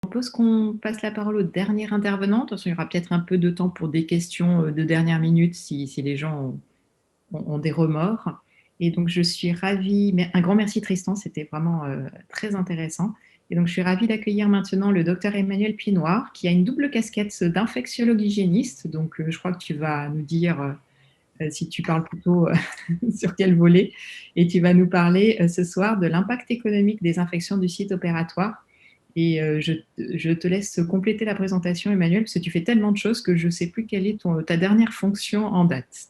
propose qu'on passe la parole au dernier intervenant. Attention, il y aura peut-être un peu de temps pour des questions de dernière minute si les gens ont des remords. Et donc, je suis ravie, mais un grand merci Tristan, c'était vraiment très intéressant. Et donc, je suis ravie d'accueillir maintenant le docteur Emmanuel Piednoir, qui a une double casquette d'infectiologue hygiéniste. Donc, je crois que tu vas nous dire si tu parles plutôt sur quel volet. Et tu vas nous parler ce soir de l'impact économique des infections du site opératoire. Et je te laisse compléter la présentation, Emmanuel, parce que tu fais tellement de choses que je ne sais plus quelle est ta dernière fonction en date.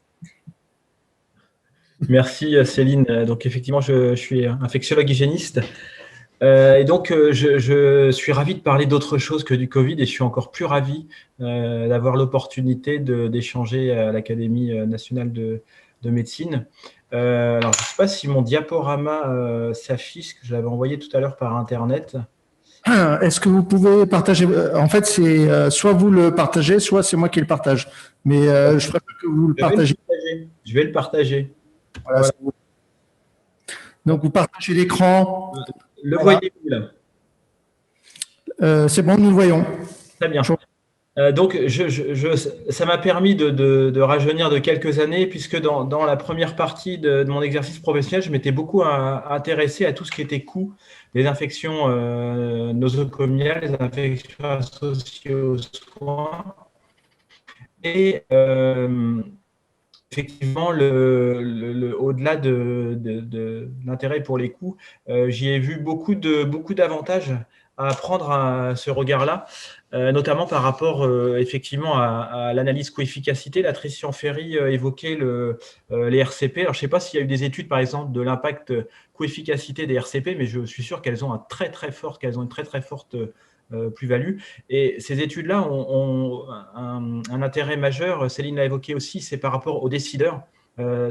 Merci Céline. Donc effectivement, je suis infectiologue hygiéniste. Et donc, je suis ravi de parler d'autre chose que du Covid et je suis encore plus ravi d'avoir l'opportunité d'échanger à l'Académie nationale de médecine. Alors, je ne sais pas si mon diaporama s'affiche, que je l'avais envoyé tout à l'heure par Internet. Est-ce que vous pouvez partager? En fait, c'est soit vous le partagez, soit c'est moi qui le partage. Mais je préfère que vous le partagez. Je vais le partager. Voilà. Voilà. Donc, vous partagez l'écran. Le voilà. Voyez-vous là? C'est bon, nous le voyons. Très bien. Donc, ça m'a permis de rajeunir de quelques années, puisque dans la première partie de mon exercice professionnel, je m'étais beaucoup intéressé à tout ce qui était coût des infections nosocomiales, les infections associées aux soins. Et effectivement, au-delà de l'intérêt pour les coûts, j'y ai vu beaucoup d'avantages à prendre à ce regard-là, notamment par rapport effectivement à l'analyse coût-efficacité. La Christian Ferry évoquait les RCP. Alors, je ne sais pas s'il y a eu des études, par exemple, de l'impact coût-efficacité des RCP, mais je suis sûr qu'elles ont une très très forte plus-value. Et ces études-là ont un intérêt majeur. Céline l'a évoqué aussi, c'est par rapport aux décideurs.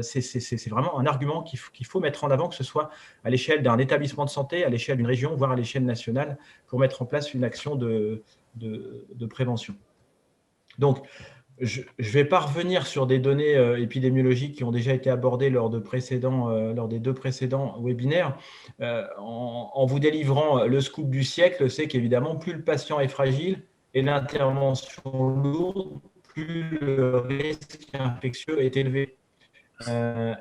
C'est vraiment un argument qu'il faut mettre en avant, que ce soit à l'échelle d'un établissement de santé, à l'échelle d'une région, voire à l'échelle nationale, pour mettre en place une action de prévention. Donc, je ne vais pas revenir sur des données épidémiologiques qui ont déjà été abordées lors des deux précédents webinaires. En vous délivrant le scoop du siècle, c'est qu'évidemment, plus le patient est fragile et l'intervention lourde, plus le risque infectieux est élevé.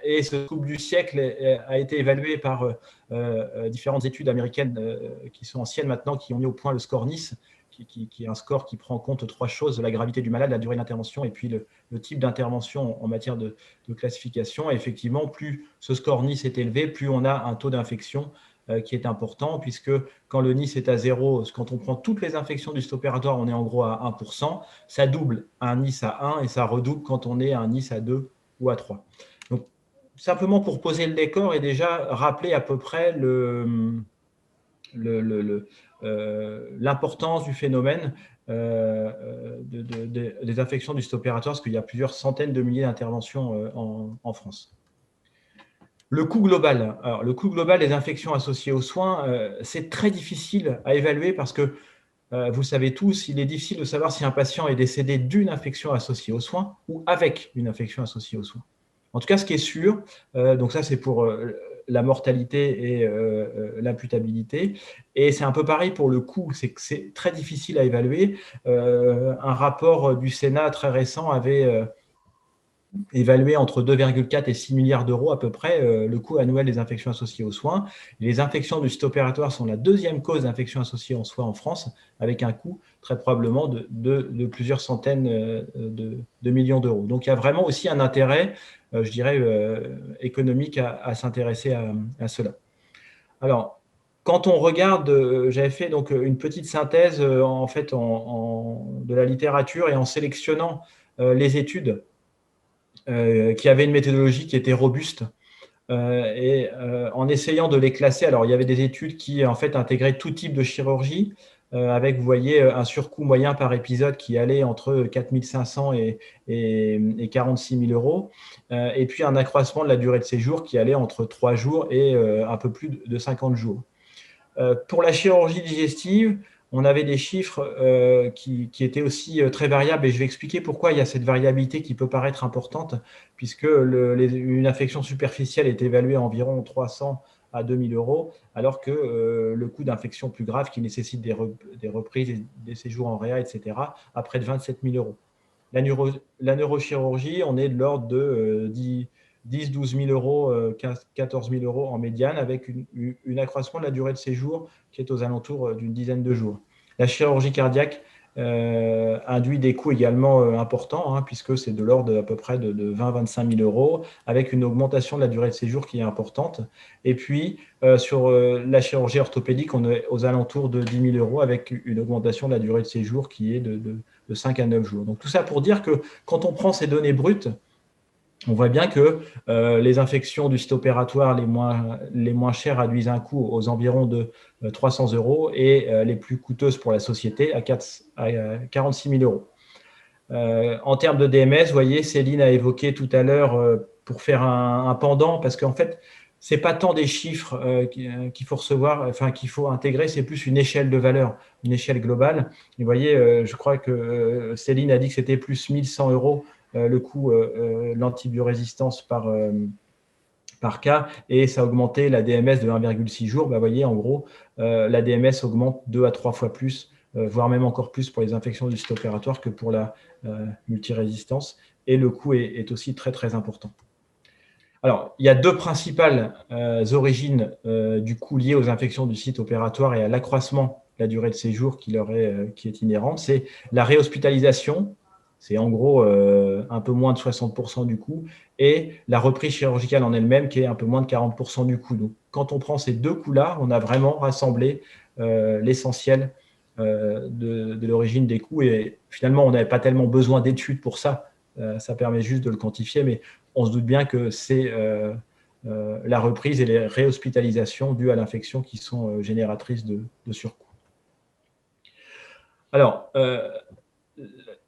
Et ce scoop du siècle a été évalué par différentes études américaines qui sont anciennes maintenant, qui ont mis au point le score Nice, qui est un score qui prend en compte trois choses: la gravité du malade, la durée d'intervention et puis le type d'intervention en matière de classification. Et effectivement, plus ce score Nice est élevé, plus on a un taux d'infection qui est important, puisque quand le Nice est à 0, quand on prend toutes les infections du site opératoire, on est en gros à 1%, ça double un Nice à 1 et ça redouble quand on est à un Nice à 2 ou à 3. Donc, simplement pour poser le décor et déjà rappeler à peu près l'importance du phénomène des infections du site opératoire, parce qu'il y a plusieurs centaines de milliers d'interventions en France. Le coût global. Alors, le coût global des infections associées aux soins, c'est très difficile à évaluer parce que, vous savez tous, il est difficile de savoir si un patient est décédé d'une infection associée aux soins ou avec une infection associée aux soins. En tout cas, ce qui est sûr, donc ça c'est pour la mortalité et l'imputabilité, et c'est un peu pareil pour le coût, c'est que c'est très difficile à évaluer. Un rapport du Sénat très récent avait évalué entre 2,4 et 6 milliards d'euros à peu près le coût annuel des infections associées aux soins. Les infections du site opératoire sont la deuxième cause d'infections associées aux soins en France, avec un coût très probablement de plusieurs centaines de millions d'euros. Donc il y a vraiment aussi un intérêt, je dirais, économique à s'intéresser à cela. Alors, quand on regarde, j'avais fait donc une petite synthèse en fait de la littérature et en sélectionnant les études qui avaient une méthodologie qui était robuste et en essayant de les classer. Alors, il y avait des études qui en fait intégraient tout type de chirurgie avec, vous voyez, un surcoût moyen par épisode qui allait entre 4 500 et 46 000 euros, et puis un accroissement de la durée de séjour qui allait entre 3 jours et un peu plus de 50 jours. Pour la chirurgie digestive, on avait des chiffres qui étaient aussi très variables, et je vais expliquer pourquoi il y a cette variabilité qui peut paraître importante, puisque une infection superficielle est évaluée à environ 300 à 2 000 €, alors que le coût d'infection plus grave qui nécessite des reprises, des séjours en réa, etc., à près de 27 000 €. La neurochirurgie, on est de l'ordre de 10-12 000 €, 14 000 € en médiane, avec un accroissement de la durée de séjour qui est aux alentours d'une dizaine de jours. La chirurgie cardiaque induit des coûts également importants, hein, puisque c'est de l'ordre à peu près de 20-25 000 €, avec une augmentation de la durée de séjour qui est importante. Et puis, sur la chirurgie orthopédique, on est aux alentours de 10 000 €, avec une augmentation de la durée de séjour qui est de 5 à 9 jours. Donc, tout ça pour dire que quand on prend ces données brutes, on voit bien que les infections du site opératoire les moins chères réduisent un coût aux environs de 300 € et les plus coûteuses pour la société à 46 000 €. En termes de DMS, vous voyez, Céline a évoqué tout à l'heure, pour faire un pendant, parce qu'en fait, ce n'est pas tant des chiffres qu'il faut recevoir, enfin qu'il faut intégrer, c'est plus une échelle de valeur, une échelle globale. Et vous voyez, je crois que Céline a dit que c'était plus 1 100 € le coût l'antibiorésistance par cas, et ça a augmenté la DMS de 1,6 jours. Vous voyez, en gros, la DMS augmente 2 à 3 fois plus, voire même encore plus pour les infections du site opératoire que pour la multirésistance, et le coût est aussi très, très important. Alors, il y a deux principales origines du coût lié aux infections du site opératoire et à l'accroissement de la durée de séjour qui est inhérente. C'est la réhospitalisation, c'est en gros un peu moins de 60% du coût, et la reprise chirurgicale en elle-même qui est un peu moins de 40% du coût. Donc, quand on prend ces deux coûts-là, on a vraiment rassemblé l'essentiel de l'origine des coûts, et finalement, on n'avait pas tellement besoin d'études pour ça. Ça permet juste de le quantifier, mais on se doute bien que c'est la reprise et les réhospitalisations dues à l'infection qui sont génératrices de surcoût. Alors,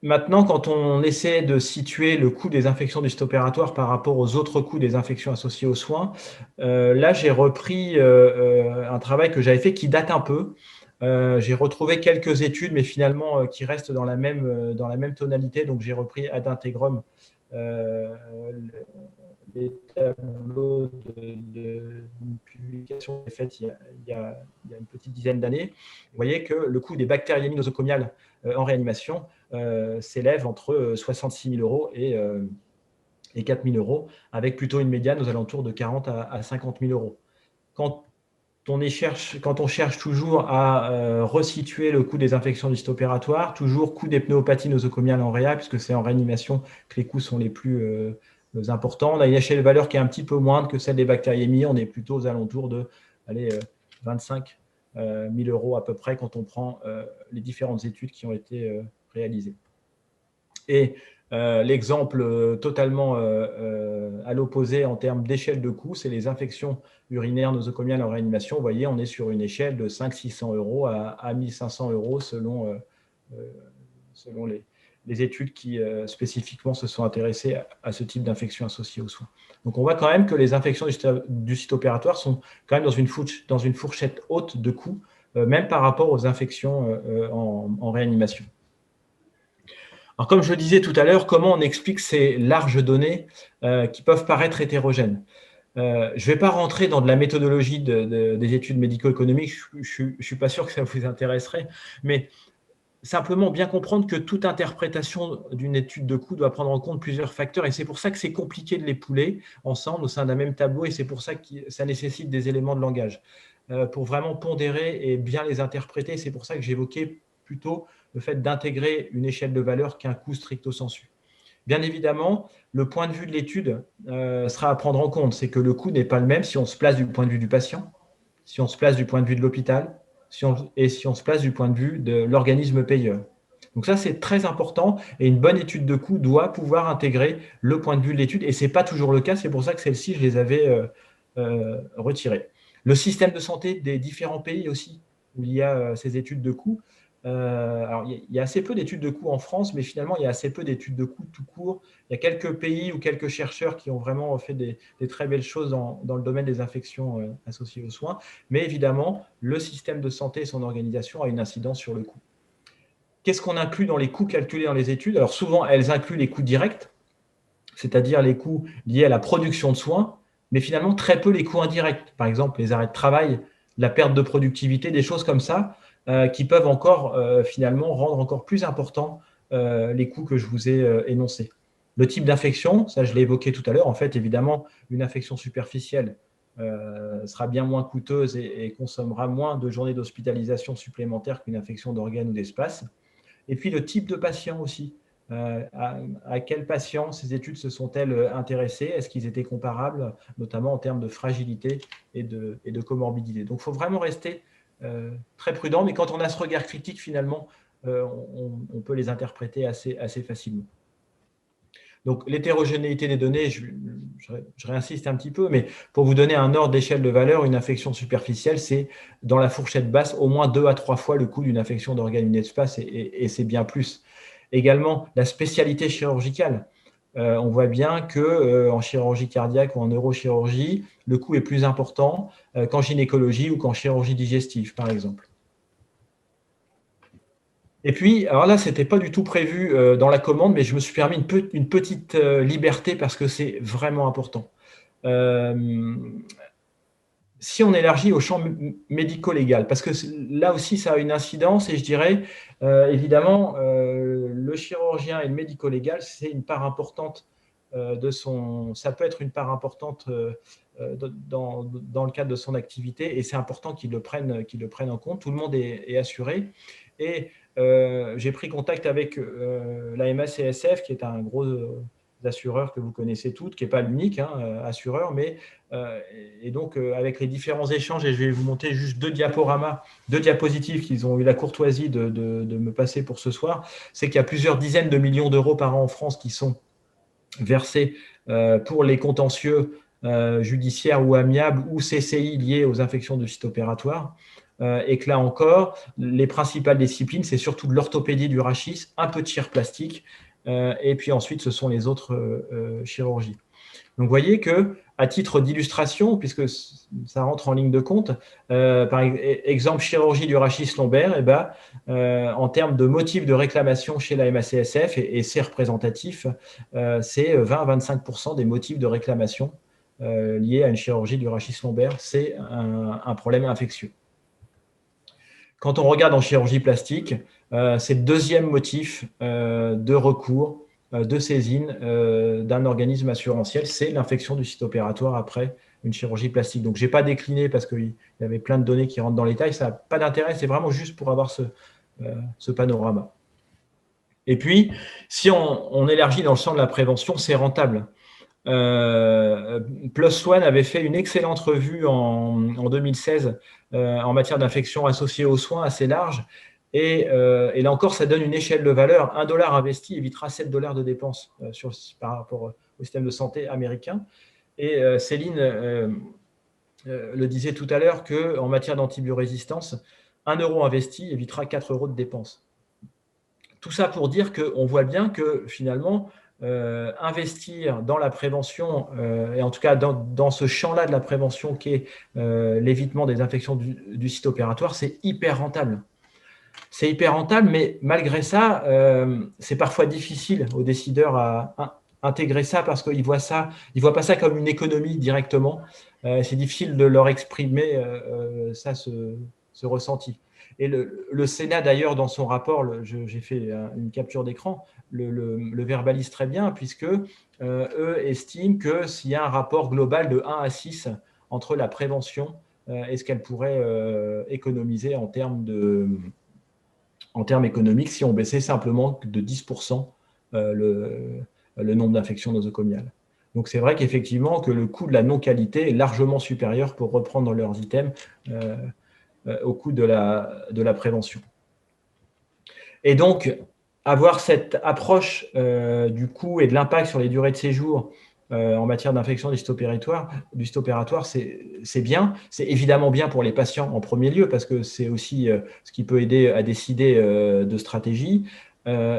maintenant, quand on essaie de situer le coût des infections du site opératoire par rapport aux autres coûts des infections associées aux soins, là, j'ai repris un travail que j'avais fait qui date un peu. J'ai retrouvé quelques études, mais finalement qui restent dans la même tonalité. Donc, j'ai repris ad integrum les tableaux d'une publication qui est faite il y a une petite dizaine d'années. Vous voyez que le coût des bactériémies nosocomiales en réanimation s'élève entre 66 000 € et 4 000 €, avec plutôt une médiane aux alentours de 40 à 50 000 €. Quand on cherche toujours à resituer le coût des infections du site opératoire, toujours coût des pnéumopathies nosocomiales en réa, puisque c'est en réanimation que les coûts sont les plus importants. On a une échelle de valeur qui est un petit peu moindre que celle des bactériémies. On est plutôt aux alentours de 25 000 € à peu près quand on prend les différentes études qui ont été réalisées. Et l'exemple totalement à l'opposé en termes d'échelle de coût, c'est les infections urinaires nosocomiales en réanimation. Vous voyez, on est sur une échelle de 500-600 € à 1 500 € selon les études qui spécifiquement se sont intéressées à ce type d'infection associée aux soins. Donc, on voit quand même que les infections du site opératoire sont quand même dans une fourchette haute de coûts, même par rapport aux infections en réanimation. Alors, comme je le disais tout à l'heure, comment on explique ces larges données qui peuvent paraître hétérogènes? Je ne vais pas rentrer dans de la méthodologie des études médico-économiques, je ne suis pas sûr que ça vous intéresserait, mais simplement bien comprendre que toute interprétation d'une étude de coût doit prendre en compte plusieurs facteurs, et c'est pour ça que c'est compliqué de les pouler ensemble au sein d'un même tableau, et c'est pour ça que ça nécessite des éléments de langage pour vraiment pondérer et bien les interpréter. C'est pour ça que j'évoquais plutôt le fait d'intégrer une échelle de valeur qu'un coût stricto sensu. Bien évidemment, le point de vue de l'étude sera à prendre en compte. C'est que le coût n'est pas le même si on se place du point de vue du patient, si on se place du point de vue de l'hôpital, et si on se place du point de vue de l'organisme payeur. Donc ça, c'est très important, et une bonne étude de coût doit pouvoir intégrer le point de vue de l'étude, et ce n'est pas toujours le cas. C'est pour ça que celles-ci, je les avais retirées. Le système de santé des différents pays aussi, où il y a ces études de coût. Alors, il y a assez peu d'études de coût en France, mais finalement, il y a assez peu d'études de coût tout court. Il y a quelques pays ou quelques chercheurs qui ont vraiment fait des très belles choses dans le domaine des infections associées aux soins. Mais évidemment, le système de santé et son organisation a une incidence sur le coût. Qu'est-ce qu'on inclut dans les coûts calculés dans les études? Alors, souvent, elles incluent les coûts directs, c'est-à-dire les coûts liés à la production de soins, mais finalement très peu les coûts indirects. Par exemple, les arrêts de travail, la perte de productivité, des choses comme ça, qui peuvent encore finalement rendre encore plus important les coûts que je vous ai énoncés. Le type d'infection, ça je l'ai évoqué tout à l'heure, en fait évidemment une infection superficielle sera bien moins coûteuse et consommera moins de journées d'hospitalisation supplémentaires qu'une infection d'organes ou d'espace. Et puis le type de patient aussi. À quels patients ces études se sont-elles intéressées? Est-ce qu'ils étaient comparables, notamment en termes de fragilité et de comorbidité? Donc, il faut vraiment rester très prudent, mais quand on a ce regard critique, finalement, on peut les interpréter assez facilement. Donc, l'hétérogénéité des données, je réinsiste un petit peu, mais pour vous donner un ordre d'échelle de valeur, une infection superficielle, c'est dans la fourchette basse au moins 2 à 3 fois le coût d'une infection d'organes ou d'espace, et c'est bien plus. Également, la spécialité chirurgicale. On voit bien qu'en chirurgie cardiaque ou en neurochirurgie, le coût est plus important qu'en gynécologie ou qu'en chirurgie digestive, par exemple. Et puis, alors là, ce n'était pas du tout prévu dans la commande, mais je me suis permis une petite liberté parce que c'est vraiment important. Si on élargit au champ médico-légal, parce que là aussi, ça a une incidence, et je dirais, évidemment, le chirurgien et le médico-légal, c'est une part importante ça peut être une part importante dans le cadre de son activité, et c'est important qu'il le prenne en compte. Tout le monde est assuré. Et j'ai pris contact avec la MACSF, qui est un gros assureur que vous connaissez toutes, qui n'est pas l'unique assureur, mais et donc avec les différents échanges, et je vais vous montrer juste deux diapositives qu'ils ont eu la courtoisie de me passer pour ce soir, c'est qu'il y a plusieurs dizaines de millions d'euros par an en France qui sont versés pour les contentieux judiciaires ou amiables ou CCI liés aux infections du site opératoire. Et que là encore, les principales disciplines, c'est surtout de l'orthopédie, du rachis, un peu de chir plastique, et puis ensuite, ce sont les autres chirurgies. Donc, vous voyez que, à titre d'illustration, puisque ça rentre en ligne de compte, par exemple, chirurgie du rachis lombaire, eh ben, en termes de motifs de réclamation chez la MACSF, et c'est représentatif, c'est 20-25% des motifs de réclamation liés à une chirurgie du rachis lombaire, c'est un problème infectieux. Quand on regarde en chirurgie plastique, c'est le deuxième motif de recours, de saisine d'un organisme assurantiel, c'est l'infection du site opératoire après une chirurgie plastique. Donc, je n'ai pas décliné parce qu'il y avait plein de données qui rentrent dans les détails, ça n'a pas d'intérêt, c'est vraiment juste pour avoir ce panorama. Et puis, si on élargit dans le champ de la prévention, c'est rentable. PLOS ONE avait fait une excellente revue en 2016 en matière d'infection associée aux soins assez large, et là encore ça donne une échelle de valeur. $1 investi évitera $7 de dépenses par rapport au système de santé américain. Et Céline le disait tout à l'heure qu'en matière d'antibiorésistance, 1 € investi évitera 4 € de dépenses. Tout ça pour dire qu'on voit bien que finalement investir dans la prévention, et en tout cas dans ce champ-là de la prévention qui est l'évitement des infections du site opératoire, c'est hyper rentable. C'est hyper rentable, mais malgré ça, c'est parfois difficile aux décideurs à intégrer ça parce qu'ils voient pas ça comme une économie directement. C'est difficile de leur exprimer ce ressenti. Et le Sénat, d'ailleurs, dans son rapport, j'ai fait une capture d'écran, le verbalise très bien, puisque eux estiment que s'il y a un rapport global de 1 à 6 entre la prévention et ce qu'elle pourrait économiser en termes économiques si on baissait simplement de 10% le nombre d'infections nosocomiales. Donc, c'est vrai qu'effectivement, que le coût de la non-qualité est largement supérieur, pour reprendre leurs items, au coût de la prévention. Et donc, avoir cette approche du coût et de l'impact sur les durées de séjour en matière d'infection du site opératoire, c'est bien. C'est évidemment bien pour les patients en premier lieu, parce que c'est aussi ce qui peut aider à décider de stratégie.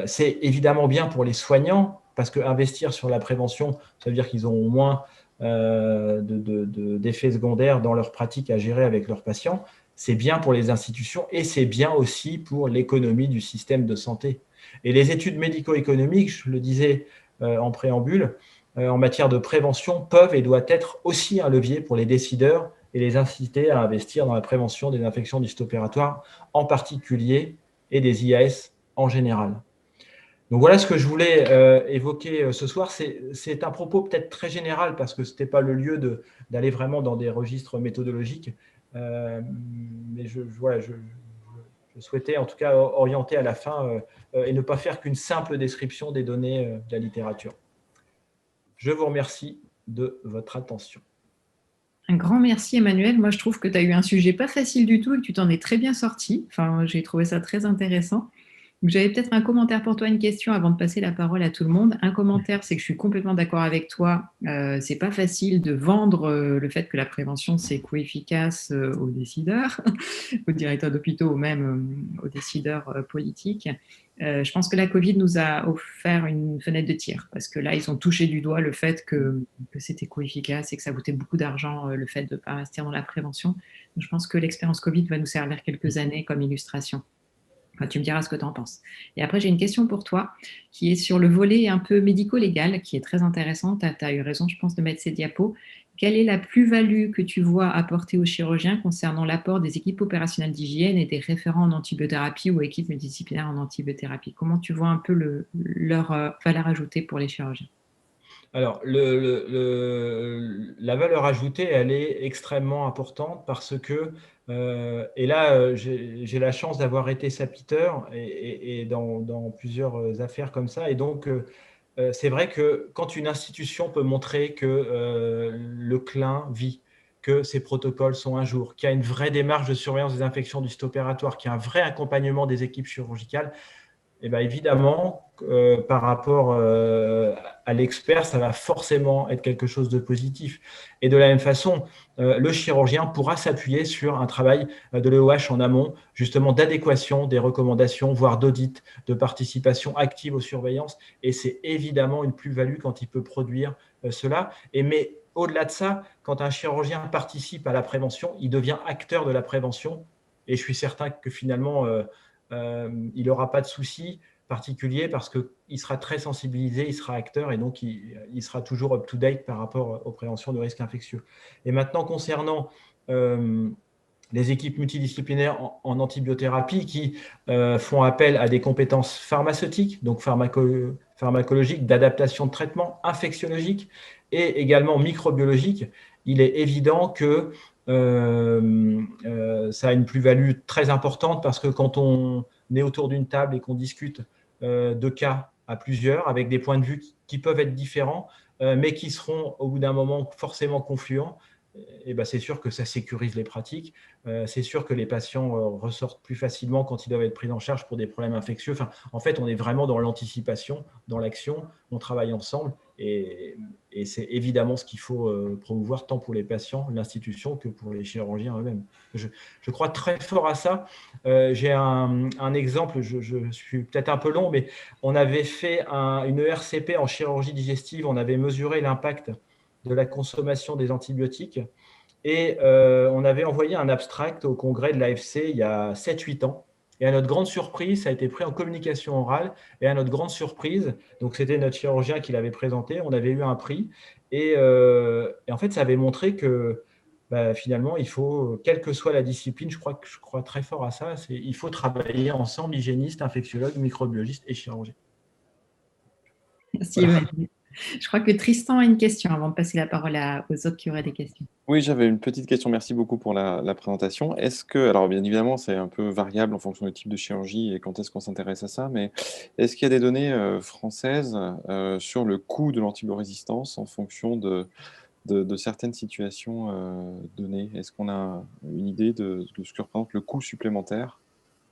C'est évidemment bien pour les soignants, parce qu'investir sur la prévention, ça veut dire qu'ils ont moins d'effets secondaires dans leur pratique à gérer avec leurs patients. C'est bien pour les institutions, et c'est bien aussi pour l'économie du système de santé. Et les études médico-économiques, je le disais en préambule, en matière de prévention peuvent et doivent être aussi un levier pour les décideurs et les inciter à investir dans la prévention des infections du système opératoire en particulier et des IAS en général. Donc voilà ce que je voulais évoquer ce soir. C'est un propos peut-être très général parce que ce n'était pas le lieu d'aller vraiment dans des registres méthodologiques. Mais je souhaitais en tout cas orienter à la fin et ne pas faire qu'une simple description des données de la littérature. Je vous remercie de votre attention. Un grand merci Emmanuel. Moi je trouve que tu as eu un sujet pas facile du tout et que tu t'en es très bien sorti. Enfin, j'ai trouvé ça très intéressant. J'avais peut-être un commentaire pour toi, une question avant de passer la parole à tout le monde. Un commentaire, c'est que je suis complètement d'accord avec toi. C'est pas facile de vendre le fait que la prévention c'est co-efficace aux décideurs, aux directeurs d'hôpitaux ou même aux décideurs politiques. Je pense que la Covid nous a offert une fenêtre de tir parce que là, ils ont touché du doigt le fait que c'était co-efficace et que ça coûtait beaucoup d'argent le fait de ne pas investir dans la prévention. Donc, je pense que l'expérience Covid va nous servir quelques années comme illustration. Enfin, tu me diras ce que tu en penses. Et après, j'ai une question pour toi qui est sur le volet un peu médico-légal, qui est très intéressant. Tu as eu raison, je pense, de mettre ces diapos. Quelle est la plus-value que tu vois apporter aux chirurgiens concernant l'apport des équipes opérationnelles d'hygiène et des référents en antibiothérapie ou équipes multidisciplinaires en antibiothérapie? Comment tu vois un peu leur valeur ajoutée pour les chirurgiens? Alors, la valeur ajoutée, elle est extrêmement importante parce que, et là, j'ai la chance d'avoir été sapiteur et dans plusieurs affaires comme ça. Et donc, c'est vrai que quand une institution peut montrer que le clin vit, que ses protocoles sont à jour, qu'il y a une vraie démarche de surveillance des infections du site opératoire, qu'il y a un vrai accompagnement des équipes chirurgicales, et bien évidemment, par rapport à l'expert, ça va forcément être quelque chose de positif. Et de la même façon, le chirurgien pourra s'appuyer sur un travail de l'EOH en amont, justement d'adéquation des recommandations, voire d'audit, de participation active aux surveillances. Et c'est évidemment une plus-value quand il peut produire cela. Mais au-delà de ça, quand un chirurgien participe à la prévention, il devient acteur de la prévention. Et je suis certain que finalement, il n'aura pas de souci particulier parce qu'il sera très sensibilisé, il sera acteur et donc il sera toujours up-to-date par rapport aux préventions de risques infectieux. Et maintenant, concernant les équipes multidisciplinaires en antibiothérapie qui font appel à des compétences pharmaceutiques, donc pharmacologiques, d'adaptation de traitement, infectiologiques et également microbiologiques, il est évident que ça a une plus-value très importante parce que quand on est autour d'une table et qu'on discute de cas à plusieurs avec des points de vue qui peuvent être différents, mais qui seront au bout d'un moment forcément confluents, et ben c'est sûr que ça sécurise les pratiques. C'est sûr que les patients ressortent plus facilement quand ils doivent être pris en charge pour des problèmes infectieux. Enfin, en fait, on est vraiment dans l'anticipation, dans l'action, on travaille ensemble et c'est évidemment ce qu'il faut promouvoir tant pour les patients, l'institution, que pour les chirurgiens eux-mêmes. Je crois très fort à ça. J'ai un exemple, je suis peut-être un peu long, mais on avait fait une ERCP en chirurgie digestive, on avait mesuré l'impact de la consommation des antibiotiques et on avait envoyé un abstract au congrès de l'AFC il y a 7-8 ans. Et à notre grande surprise, ça a été pris en communication orale. Et à notre grande surprise, donc c'était notre chirurgien qui l'avait présenté, on avait eu un prix. Et en fait, ça avait montré que finalement, il faut, quelle que soit la discipline, je crois très fort à ça, il faut travailler ensemble, hygiéniste, infectiologue, microbiologiste et chirurgien. Merci Emmanuel. Je crois que Tristan a une question avant de passer la parole aux autres qui auraient des questions. Oui, j'avais une petite question. Merci beaucoup pour la présentation. Est-ce que, alors bien évidemment, c'est un peu variable en fonction du type de chirurgie et quand est-ce qu'on s'intéresse à ça, mais est-ce qu'il y a des données françaises sur le coût de l'antibiorésistance en fonction de certaines situations données? Est-ce qu'on a une idée de ce que représente le coût supplémentaire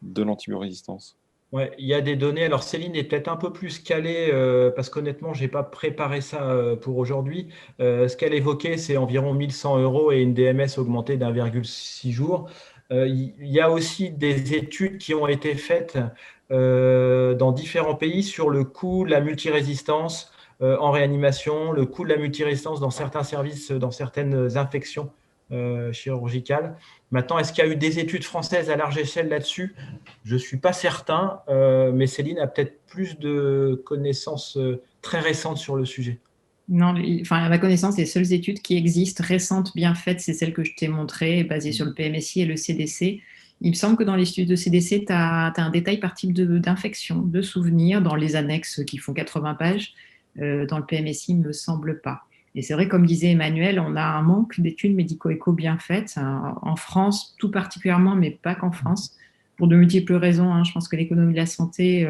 de l'antibiorésistance? Ouais, il y a des données. Alors, Céline est peut-être un peu plus calée parce qu'honnêtement, je n'ai pas préparé ça pour aujourd'hui. Ce qu'elle évoquait, c'est environ 1100 € et une DMS augmentée d'1,6 jour. Il y a aussi des études qui ont été faites dans différents pays sur le coût de la multirésistance en réanimation, le coût de la multirésistance dans certains services, dans certaines infections chirurgicales. Maintenant, est-ce qu'il y a eu des études françaises à large échelle là-dessus? Je ne suis pas certain, mais Céline a peut-être plus de connaissances très récentes sur le sujet. Non, enfin, à ma connaissance, les seules études qui existent récentes, bien faites, c'est celles que je t'ai montrées, basées sur le PMSI et le CDC. Il me semble que dans les études de CDC, tu as un détail par type d'infection, de souvenirs, dans les annexes qui font 80 pages. Dans le PMSI, il ne me semble pas. Et c'est vrai, comme disait Emmanuel, on a un manque d'études médico-éco bien faites, hein, en France tout particulièrement, mais pas qu'en France, pour de multiples raisons. Hein. Je pense que l'économie de la santé,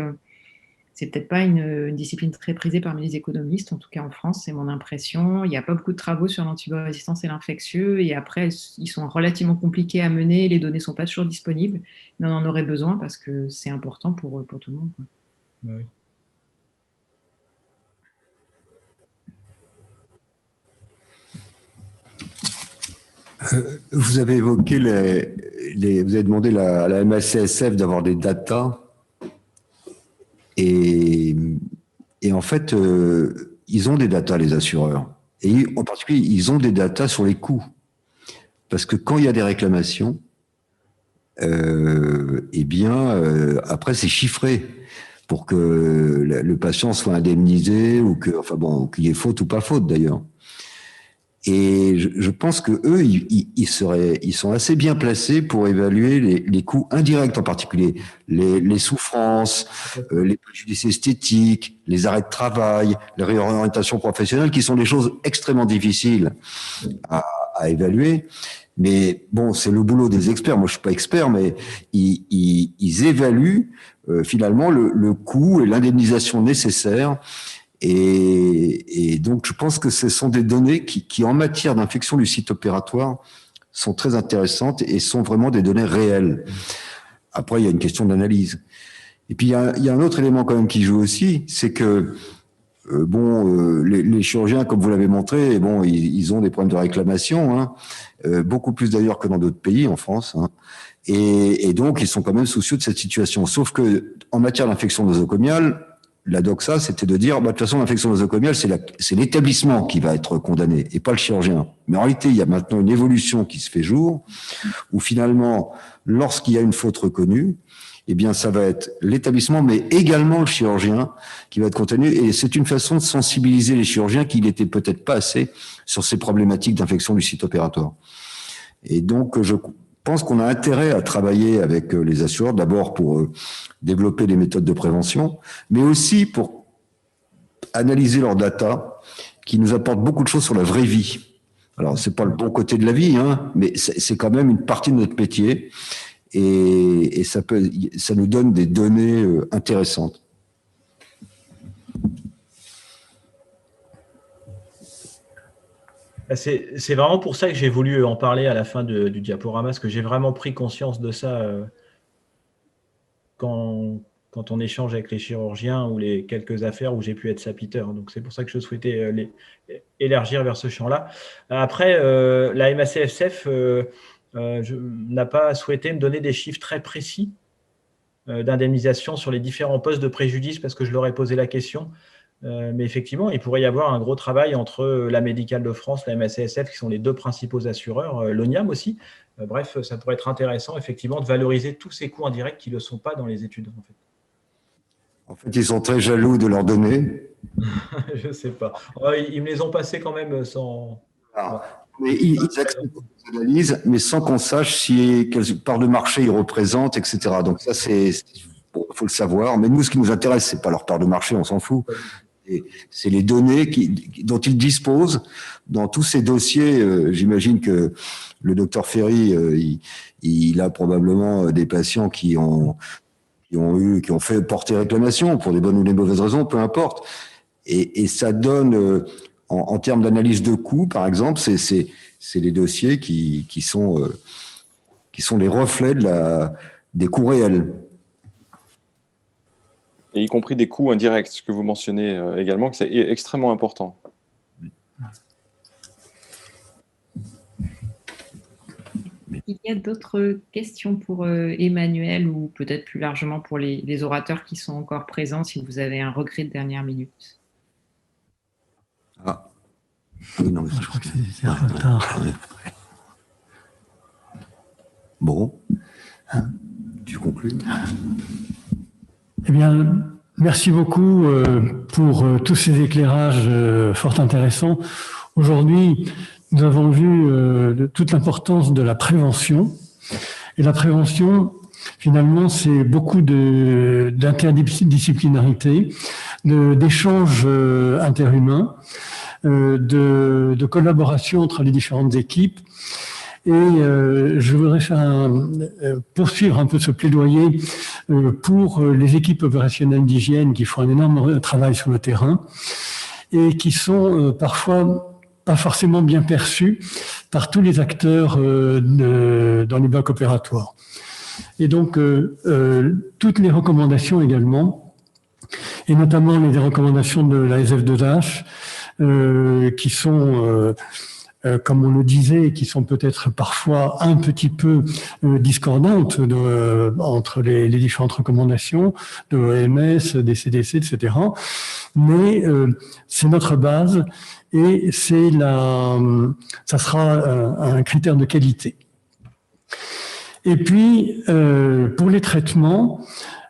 c'est peut-être pas une discipline très prisée parmi les économistes, en tout cas en France, c'est mon impression. Il n'y a pas beaucoup de travaux sur l'antibiorésistance et l'infectieux, et après, ils sont relativement compliqués à mener, les données ne sont pas toujours disponibles, mais on en aurait besoin parce que c'est important pour tout le monde. Oui. Vous avez évoqué vous avez demandé à la MACSF d'avoir des datas et en fait, ils ont des datas, les assureurs. Et en particulier, ils ont des datas sur les coûts. Parce que quand il y a des réclamations, eh bien, après, c'est chiffré pour que le patient soit indemnisé ou que, enfin bon, qu'il y ait faute ou pas faute d'ailleurs. Et je pense que eux, ils sont assez bien placés pour évaluer les coûts indirects en particulier, les souffrances, les préjudices esthétiques, les arrêts de travail, les réorientations professionnelles, qui sont des choses extrêmement difficiles à évaluer. Mais bon, c'est le boulot des experts. Moi, je suis pas expert, mais ils évaluent finalement le coût et l'indemnisation nécessaires. Et donc, je pense que ce sont des données qui en matière d'infection du site opératoire, sont très intéressantes et sont vraiment des données réelles. Après, il y a une question d'analyse. Et puis, il y a un autre élément quand même qui joue aussi, c'est que les chirurgiens, comme vous l'avez montré, bon, ils ont des problèmes de réclamation, hein, beaucoup plus d'ailleurs que dans d'autres pays en France. Hein. Et donc, ils sont quand même soucieux de cette situation. Sauf que en matière d'infection nosocomiale, la doxa, c'était de dire, de toute façon, l'infection nosocomiale, c'est l'établissement qui va être condamné et pas le chirurgien. Mais en réalité, il y a maintenant une évolution qui se fait jour, où finalement, lorsqu'il y a une faute reconnue, eh bien, ça va être l'établissement, mais également le chirurgien qui va être contenu. Et c'est une façon de sensibiliser les chirurgiens qui n'étaient peut-être pas assez sur ces problématiques d'infection du site opératoire. Et donc, je pense qu'on a intérêt à travailler avec les assureurs, d'abord pour développer des méthodes de prévention, mais aussi pour analyser leurs data, qui nous apportent beaucoup de choses sur la vraie vie. Alors, c'est pas le bon côté de la vie, hein, mais c'est quand même une partie de notre métier, et ça nous donne des données intéressantes. C'est vraiment pour ça que j'ai voulu en parler à la fin du diaporama, parce que j'ai vraiment pris conscience de ça quand on échange avec les chirurgiens ou les quelques affaires où j'ai pu être sapiteur. Donc, c'est pour ça que je souhaitais élargir vers ce champ-là. Après, la MACSF n'a pas souhaité me donner des chiffres très précis d'indemnisation sur les différents postes de préjudice, parce que je leur ai posé la question. Mais effectivement, il pourrait y avoir un gros travail entre la Médicale de France, la MACSF, qui sont les deux principaux assureurs, l'ONIAM aussi. Bref, ça pourrait être intéressant, effectivement, de valoriser tous ces coûts indirects qui ne le sont pas dans les études. En fait, ils sont très jaloux de leurs données. Je ne sais pas. Ils me les ont passés quand même sans… Mais ils acceptent les analyses, mais sans qu'on sache quelle part de marché ils représentent, etc. Donc ça, bon, faut le savoir. Mais nous, ce qui nous intéresse, c'est pas leur part de marché, on s'en fout. C'est les données dont ils disposent dans tous ces dossiers. J'imagine que le docteur Ferry, il a probablement des patients qui ont fait porter réclamation pour des bonnes ou des mauvaises raisons, peu importe. Et ça donne, en termes d'analyse de coûts, par exemple, c'est les dossiers qui sont les reflets des coûts réels. Et y compris des coûts indirects, ce que vous mentionnez également, que c'est extrêmement important. Il y a d'autres questions pour Emmanuel ou peut-être plus largement pour les orateurs qui sont encore présents, si vous avez un regret de dernière minute. Ah. Oui, non, mais je crois que c'est un peu tard. Bon. Tu conclus ? Eh bien, Merci beaucoup pour tous ces éclairages fort intéressants. Aujourd'hui, nous avons vu toute l'importance de la prévention. Et la prévention, finalement, c'est beaucoup d'interdisciplinarité, d'échanges interhumains, de collaboration entre les différentes équipes. Et je voudrais poursuivre un peu ce plaidoyer pour les équipes opérationnelles d'hygiène qui font un énorme travail sur le terrain et qui sont parfois pas forcément bien perçues par tous les acteurs dans les blocs opératoires. Et donc, toutes les recommandations également, et notamment les recommandations de la SF2H, qui sont, comme on le disait, qui sont peut-être parfois un petit peu discordantes entre les différentes recommandations de l'OMS, des CDC, etc. Mais c'est notre base et ça sera un critère de qualité. Et puis, pour les traitements,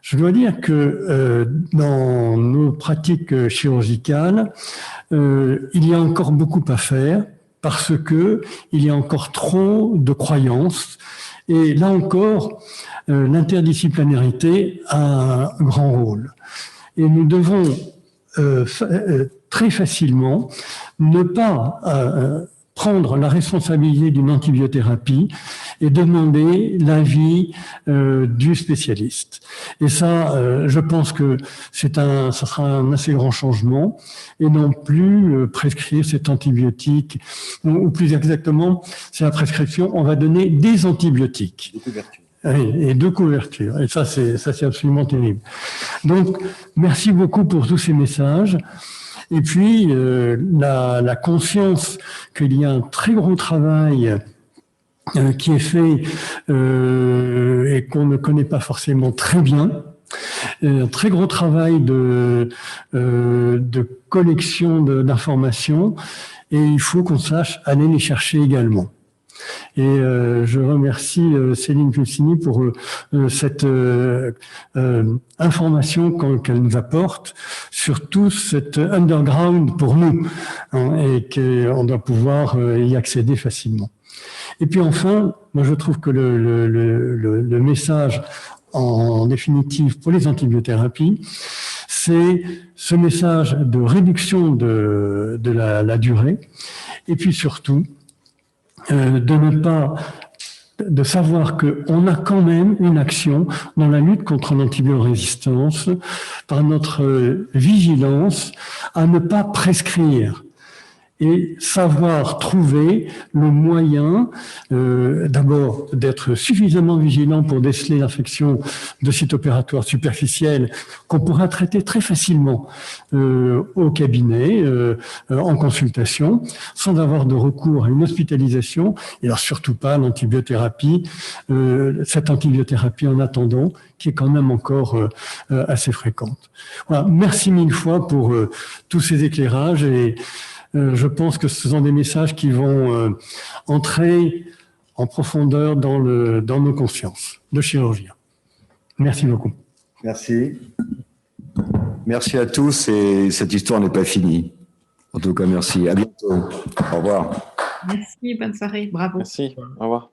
je dois dire que dans nos pratiques chirurgicales, il y a encore beaucoup à faire parce que il y a encore trop de croyances. Et là encore, l'interdisciplinarité a un grand rôle. Et nous devons très facilement ne pas prendre la responsabilité d'une antibiothérapie et demander l'avis du spécialiste. Et ça, je pense que ça sera un assez grand changement et non plus prescrire cet antibiotique, ou plus exactement, c'est la prescription, on va donner des antibiotiques. Et de couverture. Et ça, c'est absolument terrible. Donc, merci beaucoup pour tous ces messages. Et puis, la conscience qu'il y a un très gros travail qui est fait et qu'on ne connaît pas forcément très bien, un très gros travail de collection d'informations, et il faut qu'on sache aller les chercher également. Et je remercie Céline Pulcini pour cette information qu'elle nous apporte, surtout cet underground pour nous, hein, et qu'on doit pouvoir y accéder facilement. Et puis enfin, moi je trouve que le message en définitive pour les antibiothérapies, c'est ce message de réduction de la durée, et puis surtout de savoir qu'on a quand même une action dans la lutte contre l'antibiorésistance par notre vigilance à ne pas prescrire et savoir trouver le moyen d'abord d'être suffisamment vigilant pour déceler l'infection de sites opératoires superficiels qu'on pourra traiter très facilement au cabinet, en consultation, sans avoir de recours à une hospitalisation, et alors surtout pas l'antibiothérapie, cette antibiothérapie en attendant, qui est quand même encore assez fréquente. Voilà, merci mille fois pour tous ces éclairages, et je pense que ce sont des messages qui vont entrer en profondeur dans nos consciences de chirurgiens. Merci beaucoup. Merci. Merci à tous, et cette histoire n'est pas finie. En tout cas, merci. À bientôt. Au revoir. Merci, bonne soirée. Bravo. Merci, au revoir.